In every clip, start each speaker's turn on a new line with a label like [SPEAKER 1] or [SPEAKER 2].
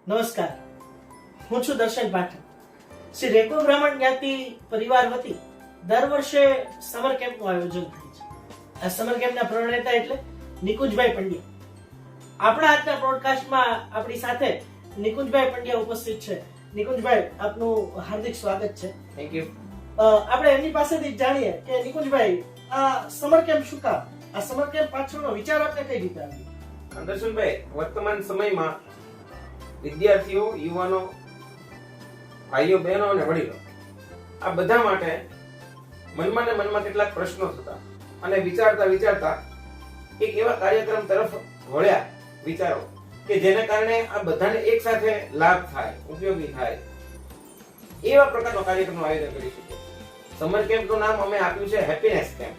[SPEAKER 1] નમસ્કાર, હું છું દર્શન પાઠક. શ્રી રેકો બ્રાહ્મણ જ્ઞાતિ પરિવાર વતી દર વર્ષે સમર કેમ્પનું આયોજન થાય છે. આ સમર કેમ્પના પ્રણેતા એટલે નિકુંજભાઈ પંડ્યા. આપણા આજના બ્રોડકાસ્ટમાં આપણી સાથે નિકુંજભાઈ પંડ્યા ઉપસ્થિત છે. નિકુંજભાઈ, આપનું હાર્દિક સ્વાગત છે.
[SPEAKER 2] Thank you.
[SPEAKER 1] આપણે એમની પાસેથી જાણીએ કે નિકુંજભાઈ, આ સમર કેમ્પ શું કામ? આ સમર કેમ્પ પાછળનો વિચાર આપને કઈ રીતે આવ્યો?
[SPEAKER 2] દર્શનભાઈ, વર્તમાન સમયમાં વિદ્યાર્થીઓ, યુવાનો, ભાઈઓ, બહેનો અને વડીલો આ બધા માટે મનમાં ને મનમાં કેટલાક પ્રશ્નો થતા અને વિચારતા એક એવા કાર્યક્રમ તરફ વળ્યા વિચારો કે જેને કારણે આ બધાને એક સાથે લાભ થાય, ઉપયોગી થાય, એવા પ્રકારનો કાર્યક્રમનું આયોજન કરી શકીએ. સમર કેમ્પનું નામ અમે આપ્યું છે હેપીનેસ કેમ્પ.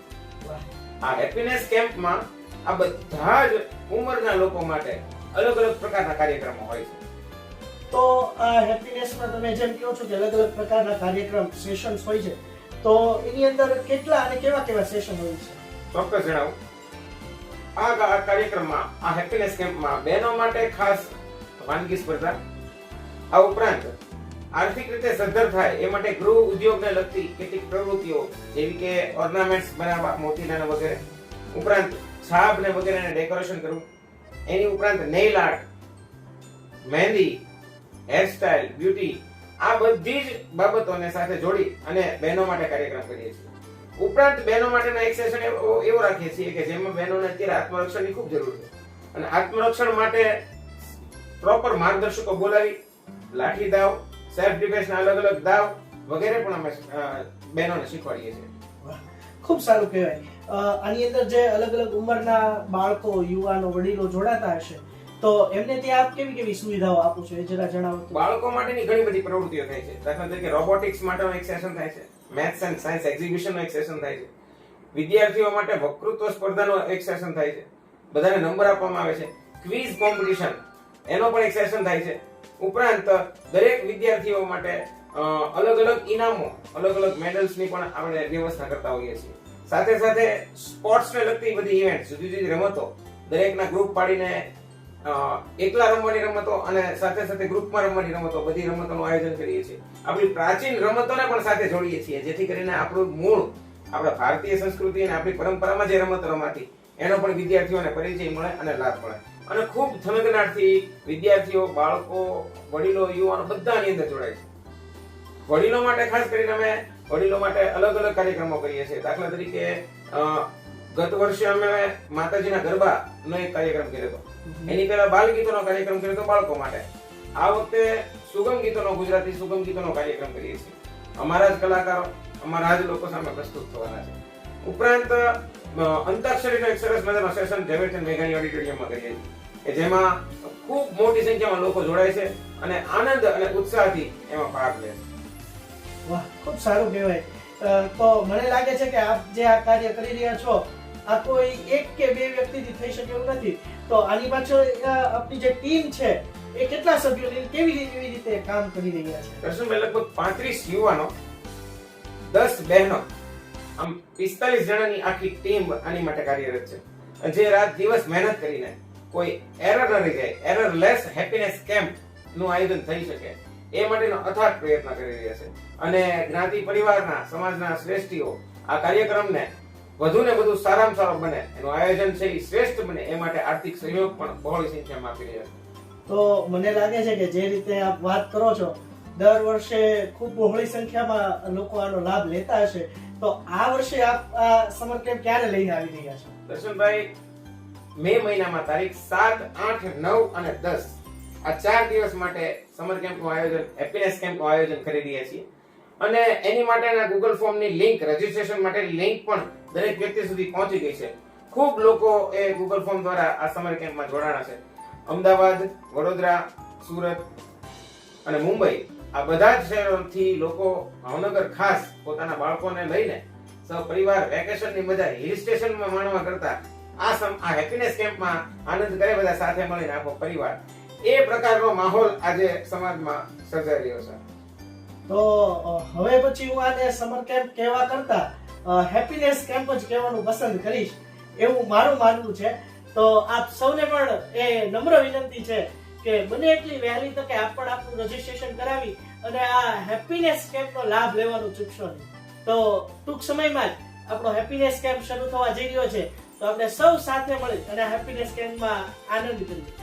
[SPEAKER 2] આ હેપીનેસ કેમ્પમાં આ બધા જ ઉંમરના લોકો માટે અલગ અલગ પ્રકારના કાર્યક્રમો હોય છે.
[SPEAKER 1] તો આ હેપીનેસમાં તમે જેમ કહો છો કે અલગ અલગ પ્રકારના કાર્યક્રમ સેશન્સ હોય છે, તો એની અંદર કેટલા અને કેવા સેશન હોય છે?
[SPEAKER 2] ચોક્કસ જણાવું. આ કાર્યક્રમમાં, આ હેપીનેસ કેમ્પમાં બહેનો માટે ખાસ વાનગી સ્પર્ધા, આ ઉપરાંત આર્થિક રીતે સદ્ધર થાય એ માટે ગૃહ ઉદ્યોગને લગતી કેટલીક પ્રવૃત્તિઓ જેવી કે ઓર્નામેન્ટ્સ બનાવવા, મોતીડાના વગેરે, ઉપરાંત છાપ ને વગેરેને ડેકોરેશન કરવું, એની ઉપરાંત નેઇલ આર્ટ, મહેંદી, હેરસ્ટાઇલ, બ્યુટી, આ બધી જ બાબતોને સાથે જોડી અને બહેનો માટે કાર્યક્રમ કરીએ છીએ. ઉપરાંત બહેનો માટેના એક સેશન એવો રાખીએ છીએ કે જેમાં બહેનોને અત્યારે આત્મરક્ષણની ખૂબ જરૂર છે અને આત્મરક્ષણ માટે પ્રોપર માર્ગદર્શકો બોલાવી લાઠી દાવ, સેલ્ફ ડિફેન્સના અલગ અલગ દાવ વગેરે પણ અમે બહેનોને શીખવાડીએ છીએ.
[SPEAKER 1] ખૂબ સારું કહેવાય. આની અંદર જે અલગ અલગ ઉંમરના બાળકો, યુવાનો, વડીલો જોડાતા હશે, તો એમને ત્યાં આપ કેવી સુવિધાઓ આપો છો એ જરા જણાવો.
[SPEAKER 2] બાળકો માટેની ઘણી બધી પ્રવૃત્તિઓ થાય છે. દાખલા તરીકે રોબોટિક્સ માટેનો એક સેશન થાય છે, મેથ્સ એન્ડ સાયન્સ એક્ઝિબિશનનો એક સેશન થાય છે, વિદ્યાર્થીઓ માટે વક્તૃત્વ સ્પર્ધાનો એક સેશન થાય છે, બધાને નંબર આપવામાં આવે છે, ક્વિઝ કોમ્પિટિશન એનો પણ એક સેશન થાય છે. ઉપરાંત દરેક વિદ્યાર્થીઓ માટે અલગ અલગ ઇનામો, અલગ અલગ મેડલ્સની પણ આપણે વ્યવસ્થા કરતા હોઈએ છીએ. સાથે સાથે સ્પોર્ટ્સને લગતી બધી ઇવેન્ટ, જુદી જુદી રમતો, દરેકના ગ્રુપ પાડીને એકલા રમવાની રમતો અને સાથે સાથે ગ્રુપમાં રમવાની રમતો, બધી રમતોનું આયોજન કરીએ છીએ. આપણી પ્રાચીન રમતોને પણ સાથે જોડીએ છીએ, જેથી કરીને આપણું મૂળ, આપણા ભારતીય સંસ્કૃતિ અને આપણી પરંપરામાં જે રમત રમાતી એનો પણ વિદ્યાર્થીઓને પરિચય મળે અને લાભ મળે. અને ખૂબ થનગનાટથી વિદ્યાર્થીઓ, બાળકો, વડીલો, યુવાનો બધાની અંદર જોડાય છે. વડીલો માટે ખાસ કરીને અમે વડીલો માટે અલગ અલગ કાર્યક્રમો કરીએ છીએ. દાખલા તરીકે ગત વર્ષે અમે માતાજીના ગરબાનો એક કાર્યક્રમ કર્યો હતો. એની પહેલા બાલ ગીતોનો કાર્યક્રમ કર્યો હતો બાળકો માટે. આ વખતે સુગમ ગીતોનો, ગુજરાતી સુગમ ગીતોનો કાર્યક્રમ કરીએ છીએ. અમારા જ કલાકારો, અમારા જ લોકો સામે પ્રસ્તુત થવાના છે. ઉપરાંત અંતાક્ષરીનો એક સરસ મજાનો સેશન ઝવેરચંદ મેઘાણી ઓડિટોરિયમમાં કરીએ છીએ કે જેમાં ખૂબ મોટી સંખ્યામાં લોકો જોડાય છે અને આનંદ અને ઉત્સાહથી એમાં ભાગ લે છે.
[SPEAKER 1] વાહ, ખૂબ સારું કહેવાય. તો મને લાગે છે કે આપ જે આ કાર્ય કરી રહ્યા છો, આ કોઈ એક કે બે વ્યક્તિથી થઈ શકે એવું નથી. તો આની પાછળ આપની જે ટીમ છે એ કેટલા સભ્યોની કેવી રીતે કામ કરી રહ્યા છે?
[SPEAKER 2] દર્શનભાઈ, લગભગ 35 યુવાનો, 10 બહેનો, આમ 45 જણાની આખી ટીમ આની માટે કાર્યરત છે. જે રાત દિવસ મહેનત કરીને કોઈ એરર ન રહી જાય, એરરલેસ હેપીનેસ કેમ્પ નું આયોજન થઈ શકે એ માટેનો અથાગ પ્રયત્ન કરી રહ્યા છે. અને જ્ઞાતિ પરિવારના, સમાજના શ્રેષ્ઠીઓ આ કાર્યક્રમને વધુ ને વધુ સારામાં સારો બને, એનું આયોજન છે એ શ્રેષ્ઠ બને એ માટે આર્થિક સહયોગ પણ બહોળી સંખ્યામાં આપી રહ્યા છે.
[SPEAKER 1] તો મને લાગે છે કે જે રીતે આપ વાત કરો છો, દર વર્ષે ખૂબ બહોળી સંખ્યામાં લોકો આનો લાભ લેતા હશે. તો આ વર્ષે આપ આ સમર કેમ્પ ક્યારે લઈને આવી રહ્યા છો?
[SPEAKER 2] દર્શનભાઈ, મે મહિનામાં તારીખ 7, 8, 9 અને 10 આ 4 દિવસ માટે સમર કેમ્પનું આયોજન, હેપીનેસ કેમ્પનું આયોજન કરી રહ્યા છીએ. અને એની માટેના ગૂગલ ફોર્મની લિંક, રજીસ્ટ્રેશન માટેની લિંક પણ દરેક વ્યક્તિ સુધી પહોંચી ગઈ છે. ખૂબ લોકો એ ગૂગલ ફોર્મ દ્વારા આ સમર કેમ્પમાં જોડાણા છે. અમદાવાદ, વડોદરા, સુરત અને મુંબઈ આ બધા જ શહેરોથી લોકો ભાવનગર ખાસ પોતાના બાળકોને લઈને સહપરિવાર વેકેશનની મજા હિલ સ્ટેશનમાં માણવા કરતા આ હેપીનેસ કેમ્પમાં આનંદ કરે બધા સાથે મળીને આખો પરિવાર. એ પ્રકારનો માહોલ આજે સમાજમાં સર્જાઈ રહ્યો છે.
[SPEAKER 1] તો હવે પછી હું આને સમર કેમ્પ કહેવા કરતા હેપીનેસ કેમ્પ જ કહેવાનું પસંદ કરીશ એવું મારું માનવું છે. તો આપ સૌને પણ એ નમ્ર વિનંતી છે કે બને એટલી વહેલી તકે આપ પણ આપણું રજીસ્ટ્રેશન કરાવી અને આ હેપીનેસ કેમ્પનો લાભ લેવાનું ચૂકશો નહીં. તો ટૂંક સમયમાં જ આપણો હેપીનેસ કેમ્પ શરૂ થવા જઈ રહ્યો છે. તો આપણે સૌ સાથે મળી અને હેપીનેસ કેમ્પમાં આનંદ કરીએ.